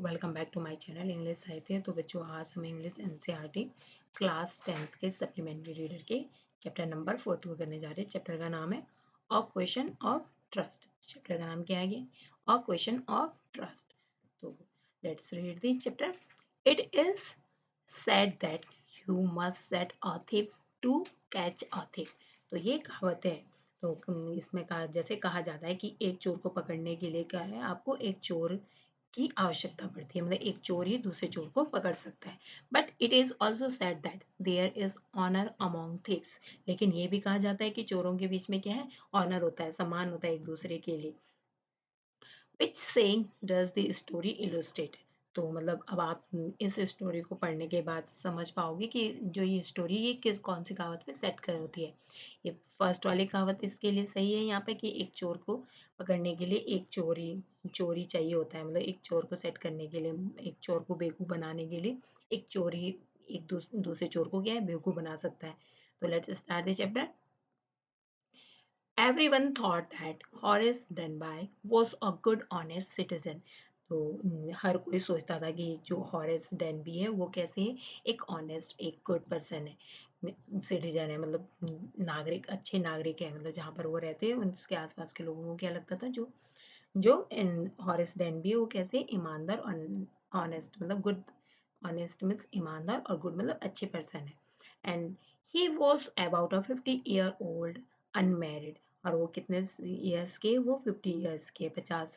Welcome back to my channel English साहित्य। तो बच्चों, आज हम इंग्लिश एनसीईआरटी क्लास 10th के सप्लीमेंट्री रीडर के चैप्टर नंबर 4 को करने जा रहे हैं। चैप्टर का नाम है a question of trust. Chapter का नाम क्या है? A question of trust. तो let's read the chapter. It is said that you must set a thief to catch a thief। तो ये कहावत है। तो इसमें कहा, जैसे कहा जाता है कि एक चोर को पकड़ने के लिए क्या है, आपको एक चोर की आवश्यकता पड़ती है। मतलब एक चोर ही दूसरे चोर को पकड़ सकता है। But it is also said that there is honour among thieves. लेकिन ये भी कहा जाता है कि चोरों के बीच में क्या है, ऑनर होता है, सम्मान होता है एक दूसरे के लिए। Which saying does the story illustrate. तो मतलब अब आप इस स्टोरी को पढ़ने के बाद समझ पाओगे कि जो ये स्टोरी ये किस कौन सी कहावत पे सेट कर होती है। ये फर्स्ट वाली कहावत इसके लिए सही है यहाँ पे कि एक चोर को पकड़ने के लिए एक चोरी चाहिए होता है। मतलब एक चोर को सेट करने के लिए, एक चोर को बेवकूफ़ बनाने के लिए एक चोर ही एक दूसरे चोर को क्या है, बेवकूफ़ बना सकता है। तो let's start the chapter. Everyone thought that Horace Denby was a good honest citizen। तो हर कोई सोचता था कि जो हॉरेस डेनबी है वो कैसे है, एक ऑनेस्ट, एक गुड पर्सन है, सिटीजन है। मतलब नागरिक, अच्छे नागरिक है। मतलब जहाँ पर वो रहते हैं उसके आसपास के लोगों को क्या लगता था, जो जो हॉरेस डेनबी है वो कैसे ईमानदार और ऑनेस्ट, मतलब गुड। ऑनेस्ट मीन्स ईमानदार और गुड मतलब अच्छे पर्सन है। And he was about a 50-year-old unmarried. और वो कितने ईयर्स के? वो 50 ईयर्स के, 50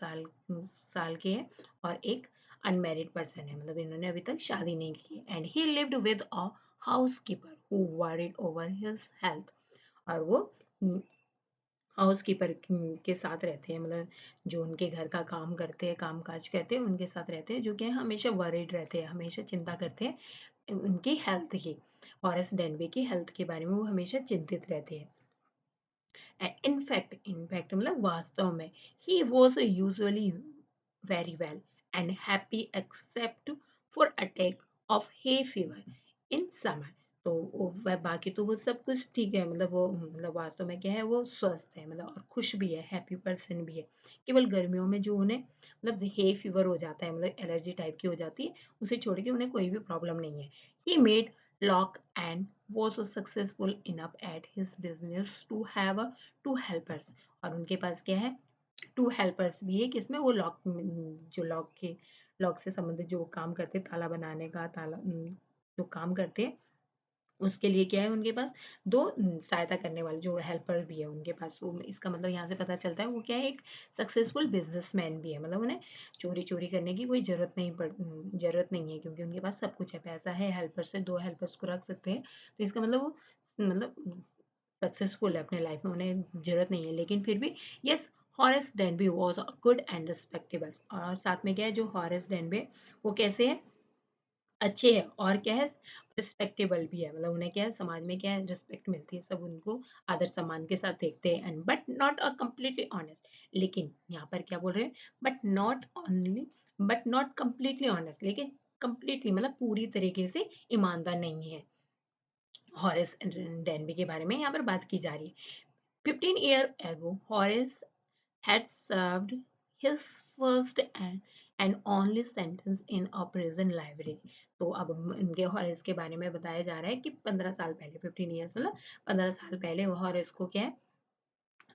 साल के हैं। और एक अनमैरिड पर्सन है, मतलब इन्होंने अभी तक शादी नहीं की। And he lived with a house keeper who worried over his health. और वो हाउस कीपर के साथ रहते हैं, मतलब जो उनके घर का काम करते हैं, काम काज करते हैं, उनके साथ रहते हैं, जो कि हमेशा वरीड रहते हैं, हमेशा चिंता करते हैं उनकी हेल्थ की। हॉरेस डेनबी की हेल्थ के बारे में वो हमेशा चिंतित रहते हैं। इनफैक्ट मतलब वास्तव में, he was usually very well and happy except for attack of hay fever in summer. तो वह बाकी तो वो सब कुछ ठीक है, मतलब वो मतलब वास्तव में क्या है, वो स्वस्थ है, मतलब और खुश भी है, हैप्पी पर्सन भी है। केवल गर्मियों में जो उन्हें मतलब हे फीवर हो जाता है, मतलब एलर्जी टाइप की हो जाती है, उसे छोड़ के उन्हें कोई भी प्रॉब्लम नहीं है। He made lock and was successful enough at his business to have two helpers. और उनके पास क्या है, टू हेल्पर्स भी है। किसमें? वो लॉक, जो लॉक से संबंधित जो काम करते हैं, ताला बनाने का, जो काम करते हैं, उसके लिए क्या है उनके पास, दो सहायता करने वाले जो हेल्पर भी है उनके पास। वो इसका मतलब यहाँ से पता चलता है वो क्या है, एक सक्सेसफुल बिजनेसमैन भी है। मतलब उन्हें चोरी चोरी करने की कोई जरूरत नहीं है, क्योंकि उनके पास सब कुछ है, पैसा है, हेल्पर से दो हेल्पर्स को रख सकते हैं। तो इसका मतलब वो मतलब सक्सेसफुल है अपने लाइफ में, उन्हें ज़रूरत नहीं है। लेकिन फिर भी yes, Horace Denby was a good and respectable. और साथ में क्या है, जो हॉरेस डेनबी वो कैसे है, अच्छे हैं, और क्या है, रिस्पेक्टेबल भी है। मतलब उन्हें क्या है, समाज में क्या है, रिस्पेक्ट मिलती है, सब उनको आदर सम्मान के साथ देखते हैं। And but not a completely honest. लेकिन यहाँ पर क्या बोल रहे हैं, बट नॉट कम्प्लीटली ऑनेस्ट। लेकिन कम्प्लीटली मतलब पूरी तरीके से ईमानदार नहीं है। हॉरेस डेनबी के बारे में यहाँ पर बात की जा रही है। 15 years ago, Horace had served his first and only sentence in a prison library। तो अब इनके हॉरेस के बारे में बताया जा रहा है कि 15 साल पहले, 15 years मतलब 15 साल पहले वो हॉरेस को क्या है,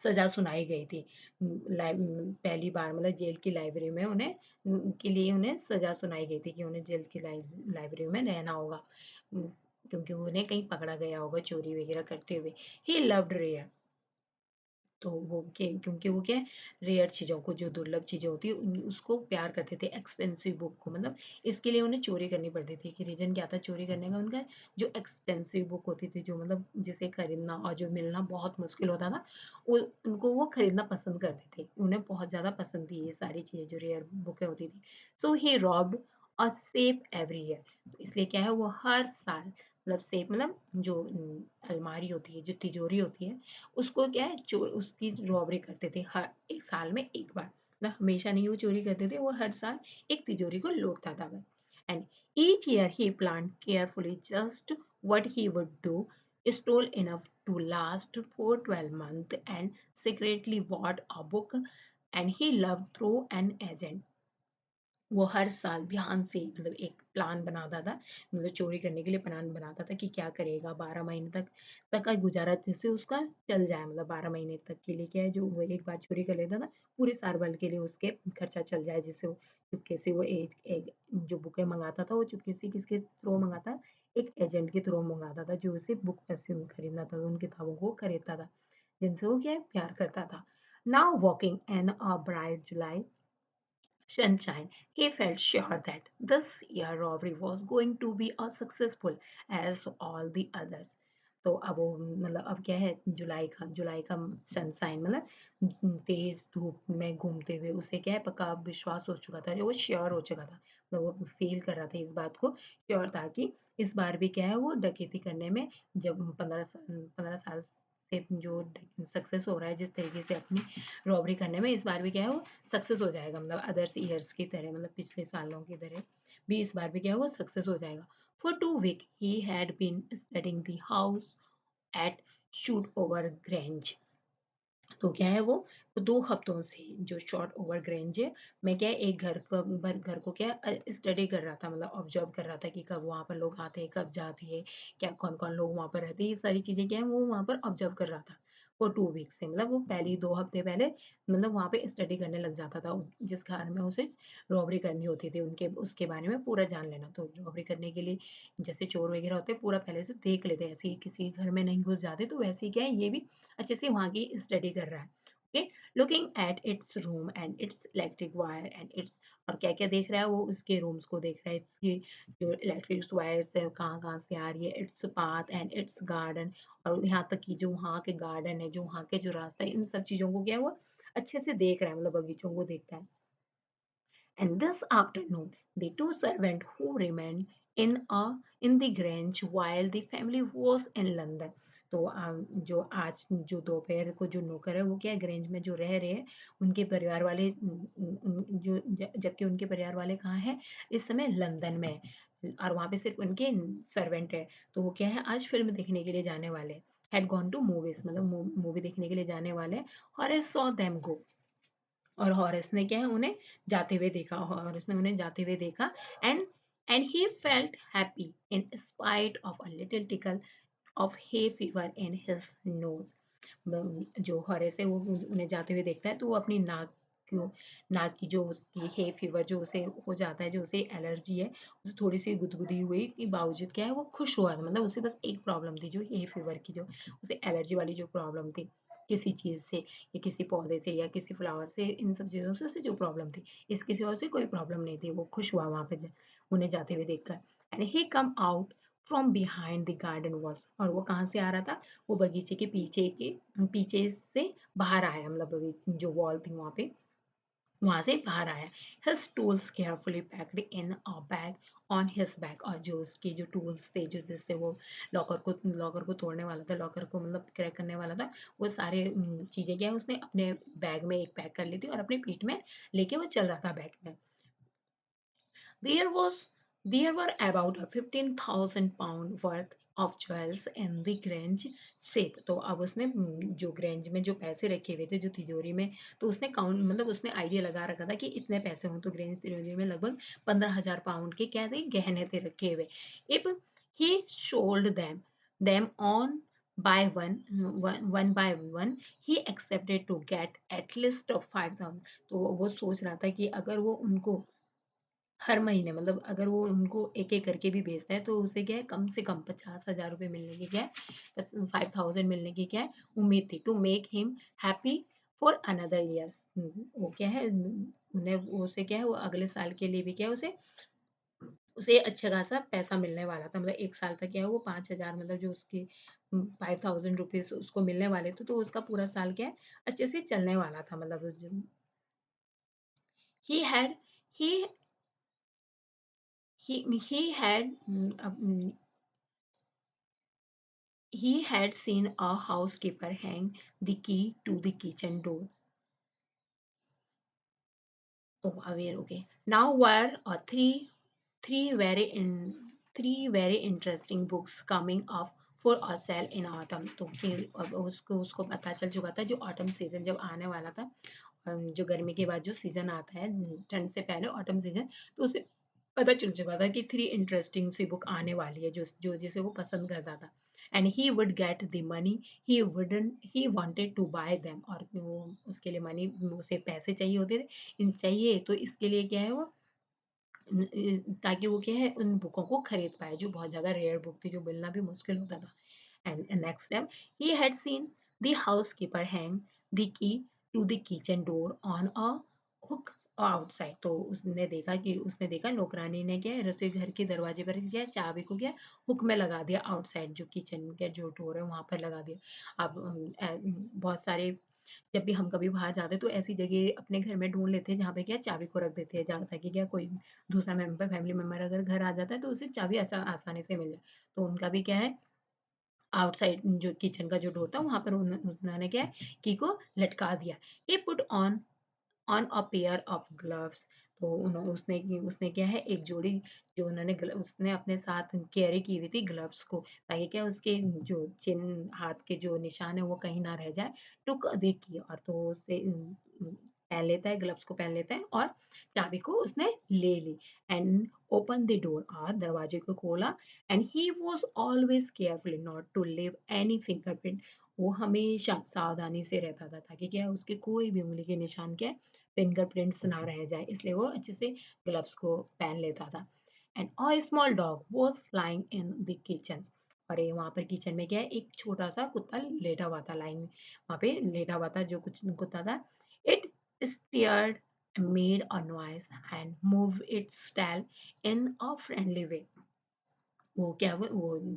सजा सुनाई गई थी। पहली बार मतलब जेल की लाइब्रेरी में उन्हें के लिए उन्हें सजा सुनाई गई थी कि उन्हें जेल की लाइब्रेरी में रहना होगा, क्योंकि उन्हें कहीं पकड़ा गया होगा चोरी वगैरह करते हुए। He loved rare. तो वो क्योंकि वो क्या है, रेयर चीज़ों को, जो दुर्लभ चीज़ें होती है उसको प्यार करते थे, एक्सपेंसिव बुक को। मतलब इसके लिए उन्हें चोरी करनी पड़ती थी। कि रीज़न क्या था चोरी करने का उनका, जो एक्सपेंसिव बुक होती थी, जो मतलब जिसे खरीदना और जो मिलना बहुत मुश्किल होता था, उनको वो खरीदना पसंद करते थे। उन्हें बहुत ज़्यादा पसंद थी ये सारी चीज़ें, जो रेयर बुकें होती थी। So he robbed a safe every year. इसलिए क्या है, वो हर साल, मतलब सेफ मतलब जो अलमारी होती है, जो तिजोरी होती है, उसको क्या है, चोर उसकी रॉबरी करते थे हर एक साल में एक बार। मतलब हमेशा नहीं वो चोरी करते थे, वो हर साल एक तिजोरी को लूटता था बस। And each year he plan carefully just what he would do, stole enough to last for 12 months and secretly bought a book and he loved through an agent। वो हर साल ध्यान से मतलब एक प्लान बनाता था, मतलब चोरी करने के लिए प्लान बनाता था कि क्या करेगा 12 महीने तक का गुज़ारा जिससे उसका चल जाए, मतलब 12 महीने तक के लिए क्या है जो वो एक बार चोरी कर लेता था, पूरे साल भर के लिए उसके खर्चा चल जाए, जिससे वो चुपके से वो एक एक जो बुकें मँगाता था वो चुपके से किसके थ्रू मँगाता? एक एजेंट के थ्रू मँगाता था जो उसे बुक पैसे खरीदना था, उन किताबों को खरीदता था, जिनसे वो क्या है प्यार करता था। Now walking in a bright July sunshine, he felt sure that this year robbery was going to be as successful as all the others. तो अब वो मतलब अब क्या है जुलाई का सनशाइन मतलब तेज धूप में घूमते हुए उसे क्या है पक्का अब विश्वास हो चुका था, जो वो श्योर हो चुका था, मतलब वो फील कर रहा था इस बात को, श्योर था कि इस बार भी क्या है वो डकैती करने में जब 15 साल से जो सक्सेस हो रहा है जिस तरीके से अपनी रॉबरी करने में, इस बार भी क्या है वो सक्सेस हो जाएगा, मतलब अदर्स ईयर्स की तरह, मतलब पिछले सालों की तरह भी इस बार भी क्या है वो सक्सेस हो जाएगा। For 2 week he had been studying the house at Shotover Grange. तो क्या है वो 2 हफ्तों से जो शॉर्ट ओवर ग्रेंज है, मैं क्या है एक घर को क्या स्टडी कर रहा था, मतलब ऑब्जर्व कर रहा था कि कब वहाँ पर लोग आते हैं, कब जाते हैं, क्या कौन-कौन लोग वहाँ पर रहते हैं, ये सारी चीज़ें क्या है वो वहाँ पर ऑब्जर्व कर रहा था। फॉर 2 वीक्स से मतलब वो पहले ही 2 हफ्ते पहले मतलब वहाँ पे स्टडी करने लग जाता था। जिस घर में उसे रॉबरी करनी होती थी उनके उसके बारे में पूरा जान लेना। तो रॉबरी करने के लिए जैसे चोर वगैरह होते हैं पूरा पहले से देख लेते हैं, ऐसे ही किसी घर में नहीं घुस जाते, तो वैसे ही क्या है ये भी अच्छे से वहाँ की स्टडी कर रहा है। Okay, looking at its room and it's electric wire and it's, और क्या-क्या देख रहा है वो उसके रूम्स को देख रहा है, इसकी जो इलेक्ट्रिक वायर्स है कहाँ-कहाँ से आ रही है, its path and it's garden, और यहाँ तक कि जो वहाँ के गार्डन है, जो वहाँ के जो रास्ता है, इन सब चीज़ों को क्या है वो अच्छे से देख रहा है, मतलब बगीचों को देखता है। And this afternoon, the two servants who remained in the Grange while the family was in London. तो जो आज जो दोपहर को जो नौकर है वो क्या है ग्रेंज में जो रह रहे हैं उनके परिवार वाले जो जबकि उनके परिवार वाले कहाँ हैं इस समय लंदन में है, और वहाँ पे सिर्फ उनके सर्वेंट है, तो वो क्या है आज फिल्म देखने के लिए जाने वाले हैड गॉन टू मूवीज, मतलब मूवी देखने के लिए जाने वाले, और आई सॉ देम गो, और हॉरेस ने क्या है उन्हें जाते हुए देखा, हॉरेस ने उन्हें जाते हुए देखा, and and he felt happy in spite of a little tackle of hay fever in his nose. जो हॉरेस है वो उन्हें जाते हुए देखता है तो वो अपनी नाक की जो उसकी हे फीवर जो उसे हो जाता है, जो उसे एलर्जी है, उसे थोड़ी सी गुदगुदी हुई के बावजूद क्या है वो खुश हुआ था, मतलब उसे बस एक प्रॉब्लम थी जो हे फीवर की, जो उसे एलर्जी वाली जो प्रॉब्लम थी किसी चीज़ से या किसी पौधे से या किसी फ्लावर से, इन सब चीज़ों से उसे जो प्रॉब्लम थी, इस किसी और से कोई प्रॉब्लम नहीं थी, वो खुश हुआ वहाँ पे उन्हें जाते हुए देखकर। And he come out from behind the garden walls, और वो कहाँ से आ रहा था, वो बगीचे के पीछे से बाहर आया, मतलब जो वॉल थी वहाँ पे वहाँ से बाहर आया। His tools carefully packed in a bag on his back, और जो उसके जो टूल्स थे जो जिससे वो लॉकर को तोड़ने वाला था, लॉकर को मतलब क्रैक करने वाला था, वो सारे चीज़ें क्या है उसने अपने बैग में एक पैक कर ली थी और अपनी पीठ में लेके वो चल रहा था बैग में। There was there were about a 15,000 pound worth of jewels in the Grange safe। तो अब उसने जो ग्रेंज में जो पैसे रखे हुए थे जो तिजोरी में, तो उसने काउंट मतलब उसने आइडिया लगा रखा था कि इतने पैसे हों, तो ग्रेंज तिजोरी में लगभग 15,000 पाउंड के क्या थे गहने थे रखे हुए। If he sold them on by one by one, he accepted to get at least of 5,000। तो वो सोच रहा था कि अगर वो उनको हर महीने मतलब अगर वो उनको एक-एक करके भी भेजता है, तो उसे क्या है कम से कम 50,000 रुपए मिलने की क्या है 5,000 मिलने की क्या है उम्मीद थी, to make him happy for another years. वो क्या है उन्हें उसे क्या है वो अगले साल के लिए भी क्या है उसे उसे अच्छा खासा पैसा मिलने वाला था। मतलब 1 साल तक क्या है वो 5,000 मतलब जो उसकी 5,000 रुपीज़ उसको मिलने वाले थे, तो उसका पूरा साल क्या है अच्छे से चलने वाला था। मतलब ज he had he he had he had seen a housekeeper hang the key to the kitchen door. Oh, aware. Okay. Now were three very in three very interesting books coming up for a sale in autumn। तो फिर अब उसको उसको पता चल चुका था जो ऑटम सीजन जब आने वाला था, जो गर्मी के बाद जो सीज़न आता है ठंड से पहले ऑटम सीज़न, तो उसे पता चल चुका था कि 3 इंटरेस्टिंग सी बुक आने वाली है जो जिसे वो पसंद करता था। And he would get the money he wanted to buy them, और वो उसके लिए मनी उसे पैसे चाहिए होते थे। इन चाहिए तो इसके लिए क्या है वो ताकि वो क्या है उन बुकों को खरीद पाए जो बहुत ज़्यादा रेयर बुक थी, जो मिलना भी मुश्किल होता था। And next step, he had seen the housekeeper hang the key to the kitchen door on a hook outside. तो उसने देखा नौकरानी ने क्या है रसोई घर के दरवाजे पर क्या है, चाबी को क्या है, हुक में लगा दिया आउटसाइड, जो किचन के जो डोर है वहां पर लगा दिया। अब बहुत सारे जब भी हम कभी बाहर जाते हैं तो ऐसी जगह अपने घर में ढूंढ लेते हैं जहाँ पे क्या है, चाबी को रख देते हैं जहाँ ताकि क्या कोई दूसरा मेंबर फैमिली मेंबर अगर घर आ जाता है तो उसे चाबी आसानी से मिल जाए। तो उनका भी क्या है आउटसाइड जो किचन का जो डोर था वहाँ पर उन्होंने क्या है की को लटका दिया। He put on a pair of gloves. तो उसने क्या है एक जोड़ी जो उसने अपने साथ कैरी की हुई थी ग्लव्स को, ताकि क्या उसके जो चिन्ह हाथ के जो निशान है वो कहीं ना रह जाए। टुक देखिए और तो उससे पहन लेता है, ग्लव्स को पहन लेता है और चाबी को उसने ले ली। एंड ओपन द डोर और दरवाजे को खोला। And he was always careful not to leave any fingerprint. वो हमेशा सावधानी से रहता था ताकि क्या उसके कोई भी उंगली के निशान क्या फिंगरप्रिंट्स ना रह जाए, इसलिए वो अच्छे से ग्लव्स को पहन लेता था। And a small dog was lying in the kitchen. और ये वहाँ पर किचन में क्या है एक छोटा सा कुत्ता लेटा हुआ था, लाइंग वहाँ पे लेटा हुआ था जो कुछ कुत्ता था। It stirred, made a noise and move its tail in a friendly way. वो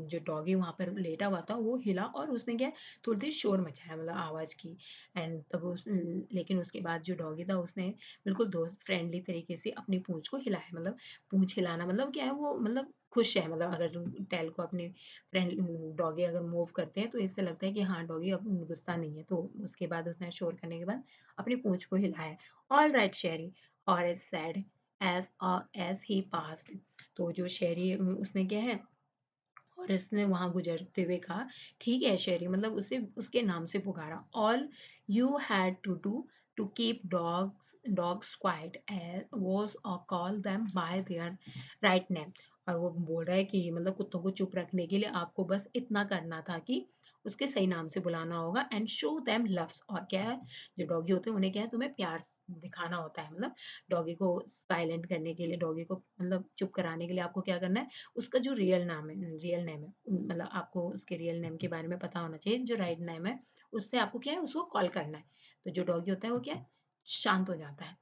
जो डॉगी वहाँ पर लेटा हुआ था वो हिला और उसने क्या थोड़ी देर शोर मचाया, मतलब आवाज़ की। एंड तब लेकिन उसके बाद जो डॉगी था उसने बिल्कुल दोस्त फ्रेंडली तरीके से अपनी पूँछ को हिलाया, मतलब पूँछ हिलाना मतलब क्या है वो मतलब खुश है, मतलब अगर टेल को अपने फ्रेंड डॉगी अगर मूव करते हैं तो इससे लगता है कि हाँ डॉगी अब गुस्सा नहीं है। तो उसके बाद उसने शोर करने के बाद अपनी पूँछ को हिलाया। ऑल राइट शेरी, और सैड एज ही पास्ड। तो जो शेरी उसने क्या है और इसने वहाँ गुज़रते हुए कहा, "ठीक है शेरी", मतलब उसे उसके नाम से पुकारा। "All you had to do to keep dogs quiet was call them by their right name". और वो बोल रहा है कि मतलब कुत्तों को चुप रखने के लिए आपको बस इतना करना था कि उसके सही नाम से बुलाना होगा। एंड शो देम लव्स, और क्या है जो डॉगी होते हैं उन्हें क्या है तुम्हें प्यार दिखाना होता है, मतलब डॉगी को साइलेंट करने के लिए, डॉगी को मतलब चुप कराने के लिए आपको क्या करना है, उसका जो रियल नेम है मतलब आपको उसके रियल नेम के बारे में पता होना चाहिए, जो राइट नेम है उससे आपको क्या है उसको कॉल करना है। तो जो डॉगी होता है वो क्या है शांत हो जाता है।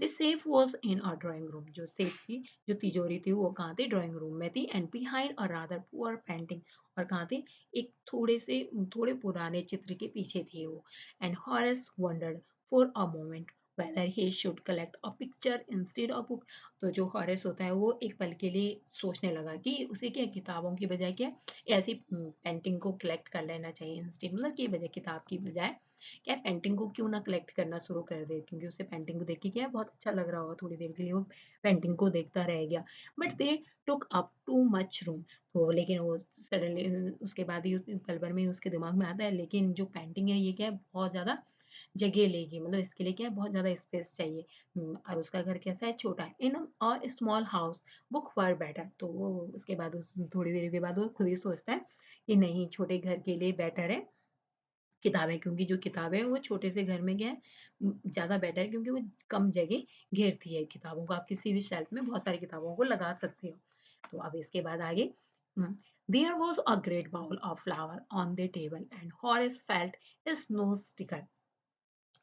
The safe was in a drawing room. जो सेफ थी, जो तिजोरी थी वो कहाँ थी, ड्राइंग रूम में थी। And behind a rather poor painting, और कहाँ थी एक थोड़े पुराने चित्र के पीछे थी वो। And Horace wondered for a moment whether he should collect a picture instead of book। तो जो हॉरेस होता है वो एक पल के लिए सोचने लगा कि उसे क्या किताबों की बजाय क्या ऐसी पेंटिंग को कलेक्ट कर लेना चाहिए इंस्टेड, मतलब की बजाय किताब की बजाय क्या पेंटिंग को क्यों ना कलेक्ट करना शुरू कर दे, क्योंकि उसे पेंटिंग को देख के क्या है बहुत अच्छा लग रहा होगा, थोड़ी देर के लिए वो पेंटिंग को देखता रह गया। But they took up too much room. तो लेकिन वो सडनली उसके बाद ही पल भर में ही उसके दिमाग में आता है लेकिन जो पेंटिंग है ये क्या है बहुत ज़्यादा जगह लेगी, मतलब इसके लिए क्या है बहुत ज़्यादा स्पेस चाहिए। और उसका घर कैसा है छोटा है। In a small house book were better. तो वो उसके बाद थोड़ी देर के बाद वो खुद ही सोचता है कि नहीं छोटे घर के लिए बेटर है किताबें, क्योंकि जो किताबें हैं वो छोटे से घर में क्या है ज़्यादा बेटर है, क्योंकि वो कम जगह घेरती है किताबों को, आप किसी भी शेल्फ में बहुत सारी किताबों को लगा सकते हो। तो अब इसके बाद आगे there was a great bowl of flower on the table and Horace felt his nose tickle.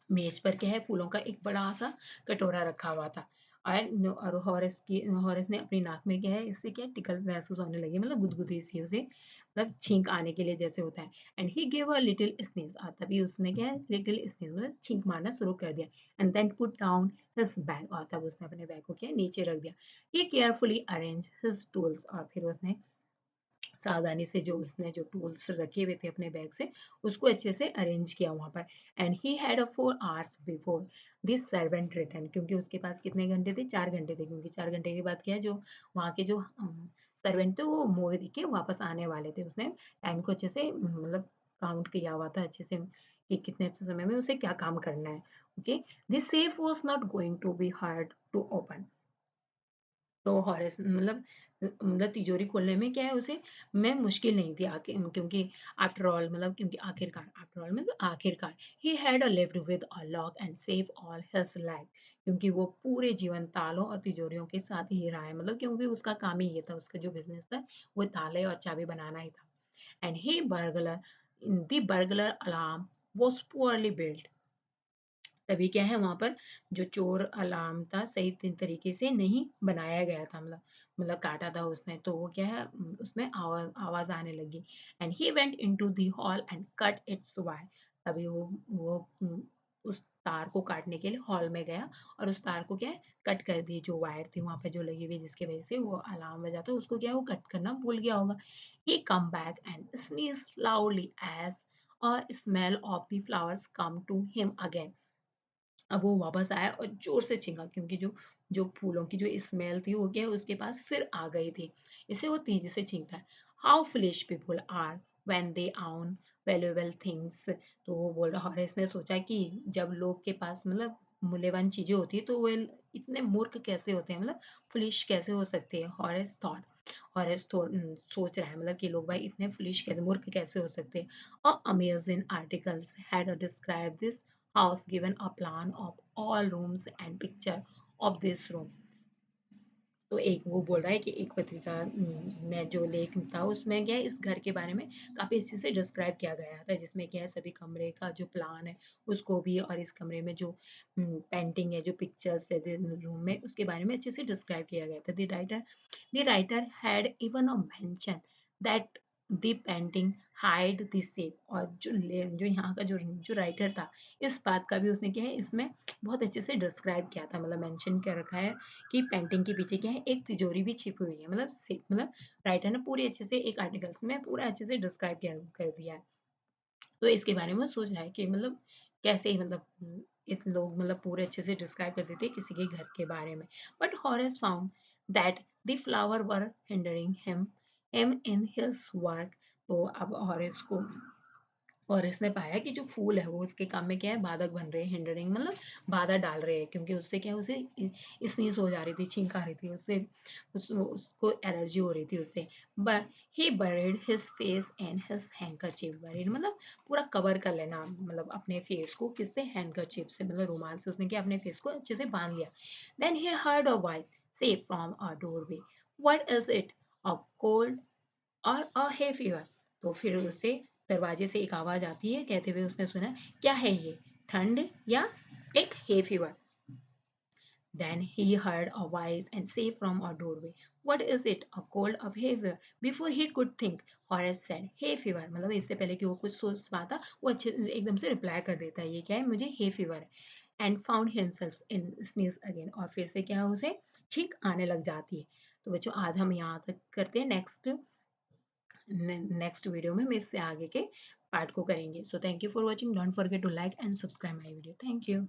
मेज पर क्या है फूलों का एक बड़ा सा कटोरा रखा हुआ था। और हॉरेस ने अपनी नाक में क्या है इससे क्या टिकल महसूस होने लगी, मतलब गुदगुदी सी उसे, मतलब छींक आने के लिए जैसे होता है। And he give a little sneeze, और तभी उसने क्या है लिटिल स्नीज मतलब छींक मारना शुरू कर दिया। And then put down his bag, और तब उसने अपने बैग को क्या है नीचे रख दिया। ही केयरफुली अरेंज हिज टूल्स, और फिर उसने सावधानी से जो उसने जो टूल्स रखे हुए थे अपने बैग से उसको अच्छे से अरेंज किया वहाँ पर। And he had a 4 hours before this servant return, क्योंकि उसके पास कितने घंटे थे 4 घंटे थे, क्योंकि 4 घंटे के बाद क्या है जो वहाँ के जो सर्वेंट थे वो मूवी देख के वापस आने वाले थे। उसने टाइम को अच्छे से मतलब काउंट किया हुआ था अच्छे से कि कितने समय में उसे क्या काम करना है। Okay, this safe was not going to be hard to open. तो हॉरेस मतलब तिजोरी खोलने में क्या है उसे में मुश्किल नहीं थी क्योंकि आफ्टर ऑल क्योंकि आखिरकार आफ्टर ऑल मीन्स आखिरकार he had a lived with a lock and save all his life, क्योंकि वो पूरे जीवन तालों और तिजोरियों के साथ ही रहा है, क्योंकि उसका काम ही ये था, उसका जो बिजनेस था वो ताले और चाबी बनाना ही था। And he burglar the burglar alarm was poorly built। तभी क्या है वहाँ पर जो चोर अलार्म था सही तरीके से नहीं बनाया गया था, काटा था उसने, तो वो क्या है उसमें आवाज आने लगी। And he went into the hall and cut it's wire. तभी वो उस तार को काटने के लिए हॉल में गया और उस तार को क्या है कट कर दी, जो वायर थी वहां पे जो लगी हुई जिसकी वजह से वो अलार्म बजा था उसको क्या है वो कट करना भूल गया होगा। He came back and sneezed loudly as a smell of the flowers come to him again। अब वो वापस आया और ज़ोर से छींका, क्योंकि जो जो फूलों की जो स्मेल थी वो क्या है उसके पास फिर आ गई थी। इससे वो तेज़ी से छींकता है। How foolish people are when they own valuable things. तो वो बोल रहा हॉरेस ने सोचा कि जब लोग के पास मूल्यवान चीज़ें होती हैं तो वो इतने मूर्ख कैसे होते हैं, फूलिश कैसे हो सकते हैं। सोच रहा है कि लोग भाई इतने फूलिश कैसे मूर्ख कैसे हो सकते हैं। Amazing articles had describe this house given a plan of all rooms and picture of this room। तो एक वो बोल रहा है कि एक पत्रिका में जो लेख था उसमें क्या है इस घर के बारे में काफ़ी अच्छे से डिस्क्राइब किया गया था, जिसमें क्या है सभी कमरे का जो प्लान है उसको भी और इस कमरे में जो पेंटिंग है जो पिक्चर्स है रूम में उसके बारे में अच्छे से डिस्क्राइब किया गया था। The writer had even a mention that the painting hide the shape. और जो यहाँ का जो राइटर था इस बात का भी उसने क्या है इसमें बहुत अच्छे से डिस्क्राइब किया था, मेंशन कर रखा है कि पेंटिंग के पीछे क्या है एक तिजोरी भी छिपी हुई है। राइटर ने पूरी अच्छे से एक आर्टिकल्स में पूरा अच्छे से डिस्क्राइब कर दिया है। तो इसके बारे में वो सोच रहा है कि कैसे इत लोग पूरे अच्छे से डिस्क्राइब कर देते हैं किसी के घर के बारे में। But Horace found that the flower were hindering him in his work. तो अब हॉरेस को और इसने पाया कि जो फूल है वो उसके काम में क्या है बाधक बन रहे हैं, हिंडरिंग बाधा डाल रहे हैं, क्योंकि उससे क्या है उसे स्नीज हो जा रही थी, छींक आ रही थी उससे, उसको एलर्जी हो रही थी उससे। But he buried his face and his handkerchief. Buried पूरा कवर कर लेना, अपने फेस को किससे हैंकरचीफ से, रुमाल से उसने क्या अपने फेस को अच्छे से बांध लिया। Then he heard a voice say from a doorway, what is it, a cold or a hay fever. तो फिर उसे दरवाजे से एक आवाज आती है, कहते हुए उसने सुना क्या है ये, ठंड या एक hay fever. Then he heard a voice and say from a doorway, "What is it? A cold of hay fever?" Before he could think, Horace said, "Hay fever." इससे पहले कि वो कुछ सोच पाता, वो अच्छे एकदम से रिप्लाई कर देता है, ये क्या है मुझे हे फीवर है। And found himself in sneeze again। और फिर से क्या है उसे छींक आने लग जाती है। तो बच्चों आज हम यहाँ तक करते हैं, नेक्स्ट वीडियो में हम इससे आगे के पार्ट को करेंगे। So thank you for watching, don't forget to like and subscribe my video. Thank you.